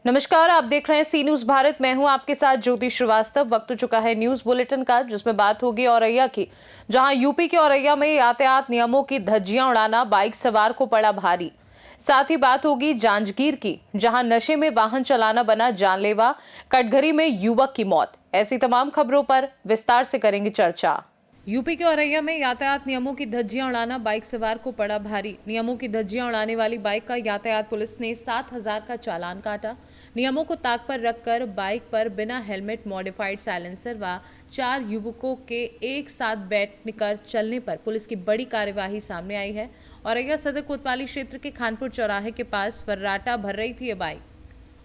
नमस्कार, आप देख रहे हैं सी न्यूज भारत। मैं हूं आपके साथ ज्योति श्रीवास्तव। वक्त हो चुका है न्यूज बुलेटिन का, जिसमें बात होगी औरैया की, जहां यूपी के औरैया में यातायात नियमों की धज्जियां उड़ाना बाइक सवार को पड़ा भारी। साथ ही बात होगी जांजगीर की, जहां नशे में वाहन चलाना बना जानलेवा, कटघरी में युवक की मौत। ऐसी तमाम खबरों पर विस्तार से करेंगे चर्चा। यूपी के औरैया में यातायात नियमों की धज्जियां उड़ाना बाइक सवार को पड़ा भारी। नियमों की धज्जियां उड़ाने वाली बाइक का यातायात पुलिस ने 7,000 का चालान काटा। नियमों को ताक पर रखकर बाइक पर बिना हेलमेट, मॉडिफाइड साइलेंसर व 4 युवकों के एक साथ बैठकर चलने पर पुलिस की बड़ी कार्यवाही सामने आई है। औरैया सदर कोतवाली क्षेत्र के खानपुर चौराहे के पास फर्राटा भर रही थी ये बाइक।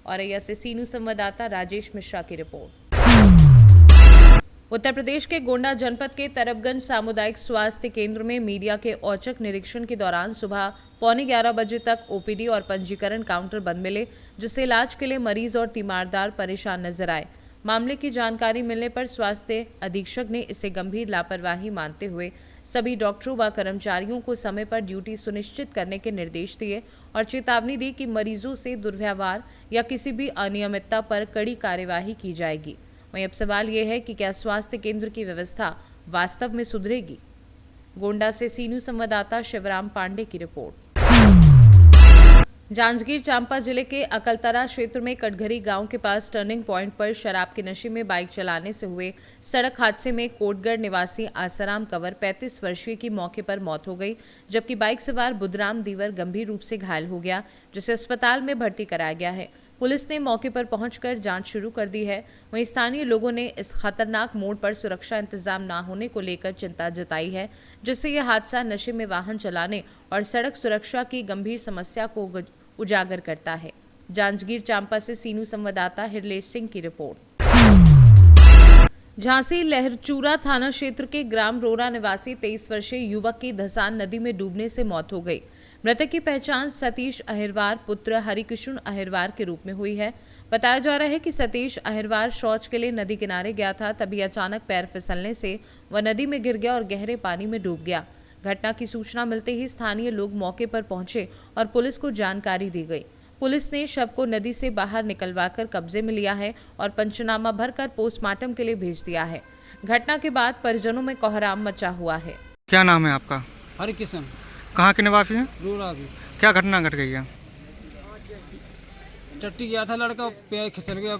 औरैया से सी न्यूज संवाददाता राजेश मिश्रा की रिपोर्ट। उत्तर प्रदेश के गोंडा जनपद के तरबगंज सामुदायिक स्वास्थ्य केंद्र में मीडिया के औचक निरीक्षण के दौरान सुबह 11:15 बजे तक ओपीडी और पंजीकरण काउंटर बंद मिले, जिससे इलाज के लिए मरीज और तीमारदार परेशान नजर आए। मामले की जानकारी मिलने पर स्वास्थ्य अधीक्षक ने इसे गंभीर लापरवाही मानते हुए सभी डॉक्टरों व कर्मचारियों को समय पर ड्यूटी सुनिश्चित करने के निर्देश दिए और चेतावनी दी कि मरीजों से दुर्व्यवहार या किसी भी अनियमितता पर कड़ी कार्यवाही की जाएगी। वहीं अब सवाल ये है कि क्या स्वास्थ्य केंद्र की व्यवस्था वास्तव में सुधरेगी। गोंडा से सी न्यूज संवाददाता शिवराम पांडे की रिपोर्ट। जांजगीर चांपा जिले के अकलतरा क्षेत्र में कटघरी गांव के पास टर्निंग पॉइंट पर शराब के नशे में बाइक चलाने से हुए सड़क हादसे में कोटगढ़ निवासी आसाराम कंवर 35 वर्षीय की मौके पर मौत हो गई, जबकि बाइक सवार बुधराम दीवर गंभीर रूप से घायल हो गया, जिसे अस्पताल में भर्ती कराया गया है। पुलिस ने मौके पर पहुंचकर जांच शुरू कर दी है। वहीं स्थानीय लोगों ने इस खतरनाक मोड़ पर सुरक्षा इंतजाम न होने को लेकर चिंता जताई है, जिससे यह हादसा नशे में वाहन चलाने और सड़क सुरक्षा की गंभीर समस्या को उजागर करता है। जांजगीर चांपा से सीनू संवाददाता हिरलेश सिंह की रिपोर्ट। झांसी लहरचूरा थाना क्षेत्र के ग्राम रोरा निवासी 23 वर्षीय युवक की धसान नदी में डूबने से मौत हो गई। मृतक की पहचान सतीश अहिरवार पुत्र हरिकृष्ण अहिरवार के रूप में हुई है। बताया जा रहा है कि सतीश अहिरवार शौच के लिए नदी किनारे गया था, तभी अचानक पैर फिसलने से वह नदी में गिर गया और गहरे पानी में डूब गया। घटना की सूचना मिलते ही स्थानीय लोग मौके पर पहुंचे और पुलिस को जानकारी दी गई। पुलिस ने शव को नदी से बाहर निकलवाकर कब्जे में लिया है और पंचनामा भरकर पोस्टमार्टम के लिए भेज दिया है। घटना के बाद परिजनों में कोहराम मचा हुआ है। क्या नाम है आपका? हरिकृष्ण। कहाँ के निवासी हैं? रोड़ा भी। क्या घटना घट गई है? टट्टी गया था लड़का, पैर खिसल गया,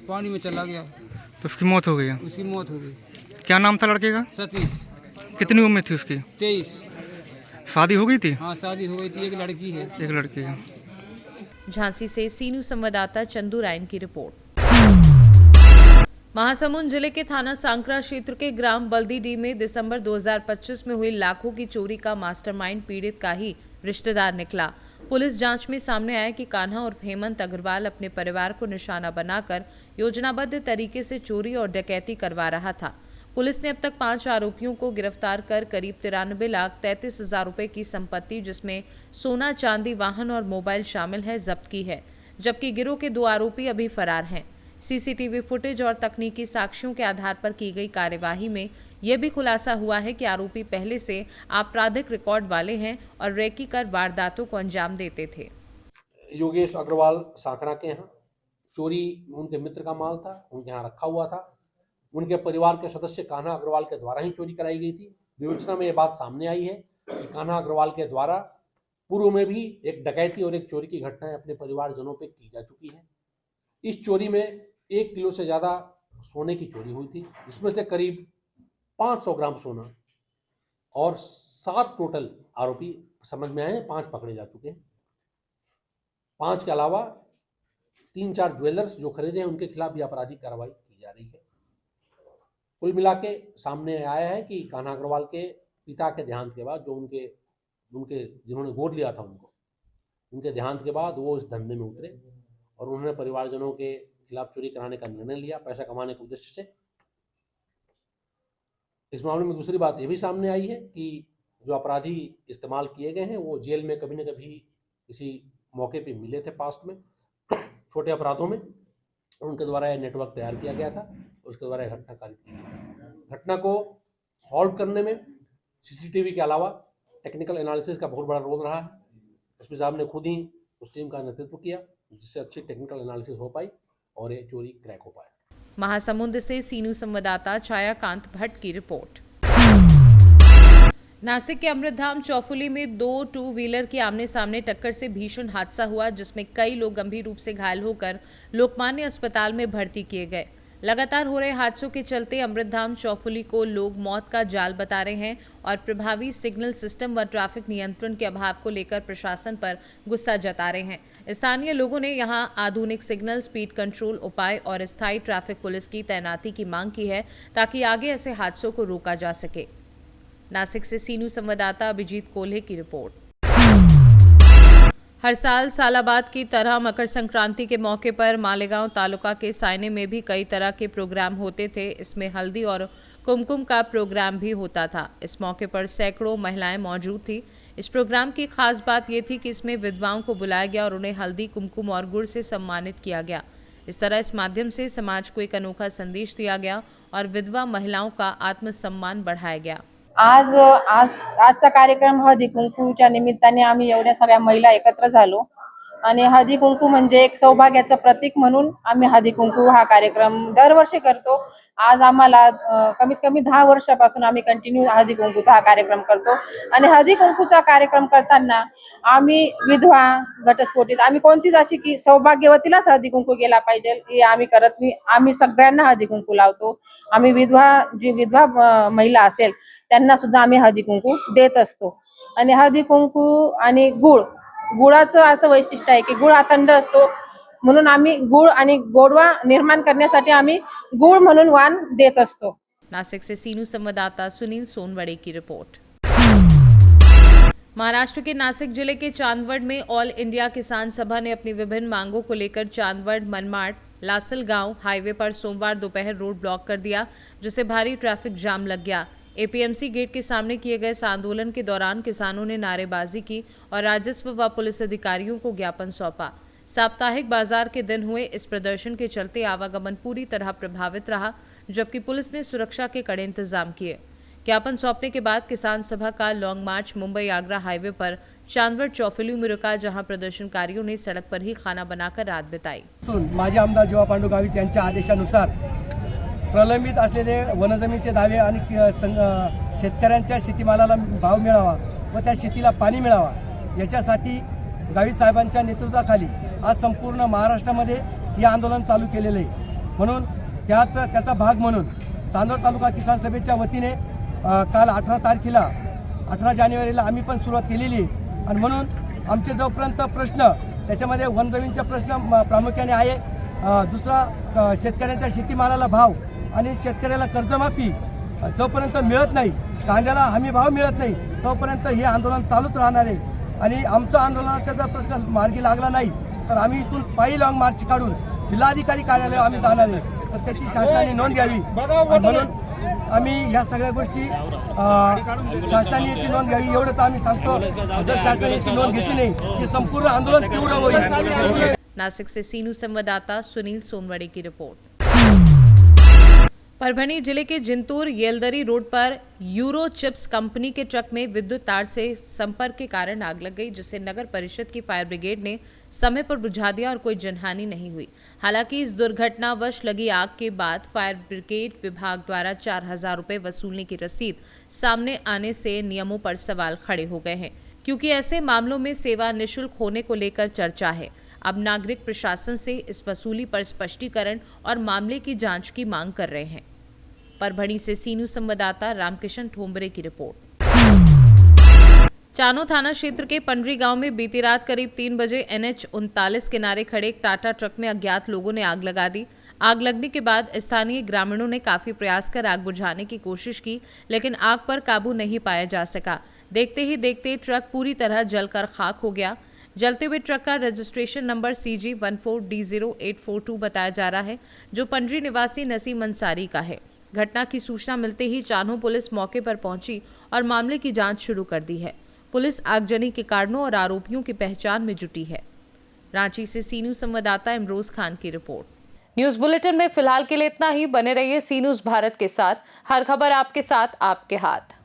पानी में चला गया, तो उसकी मौत हो गई है। उसकी मौत हो गई। क्या नाम था लड़के का? सतीश। कितनी उम्र थी उसकी? 23। शादी हो गई थी? हाँ, शादी हो गई थी, एक लड़की है। एक लड़की है। झांसी से सीनू संवाददाता चंदू रायन की रिपोर्ट। महासमुंद जिले के थाना सांकरा क्षेत्र के ग्राम बल्दीडी में दिसंबर 2025 में हुई लाखों की चोरी का मास्टरमाइंड पीड़ित का ही रिश्तेदार निकला। पुलिस जांच में सामने आया कि कान्हा और हेमंत अग्रवाल अपने परिवार को निशाना बनाकर योजनाबद्ध तरीके से चोरी और डकैती करवा रहा था। पुलिस ने अब तक 5 आरोपियों को गिरफ्तार कर करीब 93,33,000 रुपए की संपत्ति, जिसमें सोना, चांदी, वाहन और मोबाइल शामिल है, जब्त की है, जबकि गिरोह के 2 आरोपी अभी फरार हैं। सीसीटीवी फुटेज और तकनीकी साक्ष्यों के आधार पर की गई कार्यवाही में यह भी खुलासा हुआ है कि आरोपी पहले से आपराधिक रिकॉर्ड वाले हैं और रेकी कर वारदातों को अंजाम देते थे। योगेश अग्रवाल सांकरा के यहाँ चोरी उनके मित्र का माल था, उनके यहाँ रखा हुआ था। उनके परिवार के सदस्य कान्हा अग्रवाल के द्वारा ही चोरी कराई गई थी। विवेचना में ये बात सामने आई है कि कान्हा अग्रवाल के द्वारा पूर्व में भी एक डकैती और एक चोरी की घटनाएं अपने परिवारजनों पे की जा चुकी है। इस चोरी में 1 किलो से ज़्यादा सोने की चोरी हुई थी, जिसमें से करीब 500 ग्राम सोना और 7 टोटल आरोपी समझ में आए हैं। 5 पकड़े जा चुके हैं। 5 के अलावा 3-4 ज्वेलर्स जो खरीदे हैं उनके खिलाफ भी आपराधिक कार्रवाई की जा रही है। कुल मिला के सामने आया है कि कान्हा अग्रवाल के पिता के देहांत के बाद, जो उनके जिन्होंने गोद लिया था उनके देहांत के बाद वो इस धंधे में उतरे और उन्होंने परिवारजनों के खिलाफ चोरी कराने का निर्णय लिया, पैसा कमाने के उद्देश्य से। इस मामले में दूसरी बात ये भी सामने आई है कि जो अपराधी इस्तेमाल किए गए हैं वो जेल में कभी न कभी किसी मौके पे मिले थे पास्ट में छोटे अपराधों में। उनके द्वारा यह नेटवर्क तैयार किया गया था, उसके द्वारा यह घटना कारित की गई थी। घटना को सॉल्व करने में सीसीटीवी के अलावा टेक्निकल एनालिसिस का बहुत बड़ा रोल रहा है। एसपी साहब ने खुद ही उस टीम का नेतृत्व किया जिससे अच्छी टेक्निकल एनालिसिस हो पाई और ये चोरी क्रैक हो पाया। महासमुंद से सीनू संवाददाता छायाकांत भट्ट की रिपोर्ट। नासिक के अमृतधाम चौफुली में 2 टू-व्हीलर की आमने सामने टक्कर से भीषण हादसा हुआ जिसमें कई लोग गंभीर रूप से घायल होकर लोकमान्य अस्पताल में भर्ती किए गए। लगातार हो रहे हादसों के चलते अमृतधाम चौफुली को लोग मौत का जाल बता रहे हैं और प्रभावी सिग्नल सिस्टम व ट्रैफिक नियंत्रण के अभाव को लेकर प्रशासन पर गुस्सा जता रहे हैं। स्थानीय लोगों ने यहां आधुनिक सिग्नल, स्पीड कंट्रोल उपाय और स्थायी ट्रैफिक पुलिस की तैनाती की मांग की है ताकि आगे ऐसे हादसों को रोका जा सके। नासिक से सीनू संवाददाता अभिजीत कोल्हे की रिपोर्ट। हर साल सालाबाद की तरह मकर संक्रांति के मौके पर मालेगांव तालुका के सायने में भी कई तरह के प्रोग्राम होते थे। इसमें हल्दी और कुमकुम का प्रोग्राम भी होता था। इस मौके पर सैकड़ों महिलाएं मौजूद थी। इस प्रोग्राम की खास बात यह थी कि इसमें विधवाओं को बुलाया गया और उन्हें हल्दी, कुमकुम और गुड़ से सम्मानित किया गया। इस तरह इस माध्यम से समाज को एक अनोखा संदेश दिया गया और विधवा महिलाओं का आत्मसम्मान बढ़ाया गया। आजचा कार्यक्रम हळदी कुंकूच्या निमित्ताने आम्ही एवढ्या सगळ्या महिला एकत्र झालो आणि हळदी कुंकू म्हणजे एक सौभाग्याचं प्रतीक म्हणून आम्ही हळदी कुंकू हा कार्यक्रम दरवर्षी करतो। आज आम्हाला कमीत कमी 10 वर्षापासून आम्ही कंटिन्यू हळदी कुंकूचा हा कार्यक्रम करतो आणि हळदी कुंकूचा कार्यक्रम करताना आम्ही विधवा, घटस्फोटित आम्ही कोणतीच अशी की सौभाग्यवतीलाच हळदी कुंकू गेला पाहिजे हे आम्ही करत नाही। आम्ही सगळ्यांना हळदी कुंकू लावतो। आम्ही विधवा महिला असेल त्यांना सुद्धा आम्ही हळदी कुंकू देत असतो आणि हळदी कुंकू आणि गुळाचं असं वैशिष्ट्य आहे की गुळ अखंड असतो म्हणून आम्ही गुळ आणि गोडवा निर्माण करण्यासाठी आम्ही गुळ म्हणून वाण देत असतो। नासिक से सीनू संवाददाता सुनील सोनवड़े की रिपोर्ट। महाराष्ट्र के नासिक जिले के चांदवड में ऑल इंडिया किसान सभा ने अपनी विभिन्न मांगों को लेकर चांदवड मनमाड लासलगांव हाईवे पर सोमवार दोपहर रोड ब्लॉक कर दिया जिससे भारी ट्रैफिक जाम लग गया। एपीएमसी गेट के सामने किए गए इस आंदोलन के दौरान किसानों ने नारेबाजी की और राजस्व व पुलिस अधिकारियों को ज्ञापन सौंपा। साप्ताहिक बाजार के दिन हुए इस प्रदर्शन के चलते आवागमन पूरी तरह प्रभावित रहा जबकि पुलिस ने सुरक्षा के कड़े इंतजाम किए। ज्ञापन सौंपने के बाद किसान सभा का लॉन्ग मार्च मुंबई आगरा हाईवे पर चांदवड चौफुली में रुका जहां प्रदर्शनकारियों ने सड़क पर ही खाना बनाकर रात बिताई। माजी आमदार जेव्हा पांडू गावित यांच्या आदेशानुसार प्रलंबित असलेले वनजमीनचे दावे आणि शेतकऱ्यांच्या शेतीमालाला भाव मिळावा व त्या शेतीला पाणी मिळावा याच्यासाठी गावित साहेबांच्या नेतृत्वाखाली आज संपूर्ण महाराष्ट्रामध्ये हे आंदोलन चालू केलेले आहे। म्हणून त्याचा भाग म्हणून चांदवड तालुका किसान सभेच्या वतीने काल 18 जानेवारीला आम्ही पण सुरुवात केलेली आहे आणि म्हणून आमचे जोपर्यंत प्रश्न त्याच्यामध्ये वनजमीनचा प्रश्न प्रामुख्याने आहे, दुसरा शेतकऱ्यांच्या शेतीमालाला भाव आणि शेतकऱ्याला कर्जमाफी जोपर्यंत मिळत नाही, कांद्याला हमी भाव मिळत नाही तोपर्यंत हे आंदोलन चालूच राहणार आहे आणि आमचा आंदोलनाचा जर प्रश्न मार्गी लागला नाही तर आम्ही इथून पायी लॉंग मार्च काढून जिल्हाधिकारी कार्यालयावर आम्ही जाणार आहे। तर त्याची शासनाने नोंद घ्यावी म्हणून आम्ही ह्या सगळ्या गोष्टी शासनाने याची नोंद घ्यावी एवढंच आम्ही सांगतो। जर शासनाने याची नोंद घेतली नाही की संपूर्ण आंदोलन तीव्र होईल। नासिक से सीनू संवाददाता सुनील सोनवड़े की रिपोर्ट। परभणी जिले के जिंतूर येलदरी रोड पर यूरो चिप्स कंपनी के ट्रक में विद्युत तार से संपर्क के कारण आग लग गई जिसे नगर परिषद की फायर ब्रिगेड ने समय पर बुझा दिया और कोई जनहानि नहीं हुई। हालांकि इस दुर्घटनावश लगी आग के बाद फायर ब्रिगेड विभाग द्वारा 4000 रुपये वसूलने की रसीद सामने आने से नियमों पर सवाल खड़े हो गए हैं क्योंकि ऐसे मामलों में सेवा निःशुल्क होने को लेकर चर्चा है। अब नागरिक प्रशासन से इस वसूली पर स्पष्टीकरण और मामले की जांच की मांग कर रहे हैं। परभणी से सीनू संवाददाता रामकिशन ठोंबरे की रिपोर्ट। चानो थाना क्षेत्र के पंडरी गांव में बीती रात करीब 3 बजे NH-39 किनारे खड़े एक टाटा ट्रक में अज्ञात लोगों ने आग लगा दी। आग लगने के बाद स्थानीय ग्रामीणों ने काफी प्रयास कर आग बुझाने की कोशिश की लेकिन आग पर काबू नहीं पाया जा सका। देखते ही देखते ट्रक पूरी तरह जलकर खाक हो गया। जलते हुए ट्रक का रजिस्ट्रेशन नंबर CG14D0842 बताया जा रहा है जो पंडरी निवासी नसीम अंसारी का है। घटना की सूचना मिलते ही चान्हो पुलिस मौके पर पहुंची और मामले की जांच शुरू कर दी है। पुलिस आगजनी के कारणों और आरोपियों की पहचान में जुटी है। रांची से सीनू संवाददाता इमरोज खान की रिपोर्ट। न्यूज बुलेटिन में फिलहाल के लिए इतना ही। बने रहिए सी न्यूज भारत के साथ। हर खबर आपके साथ, आपके हाथ।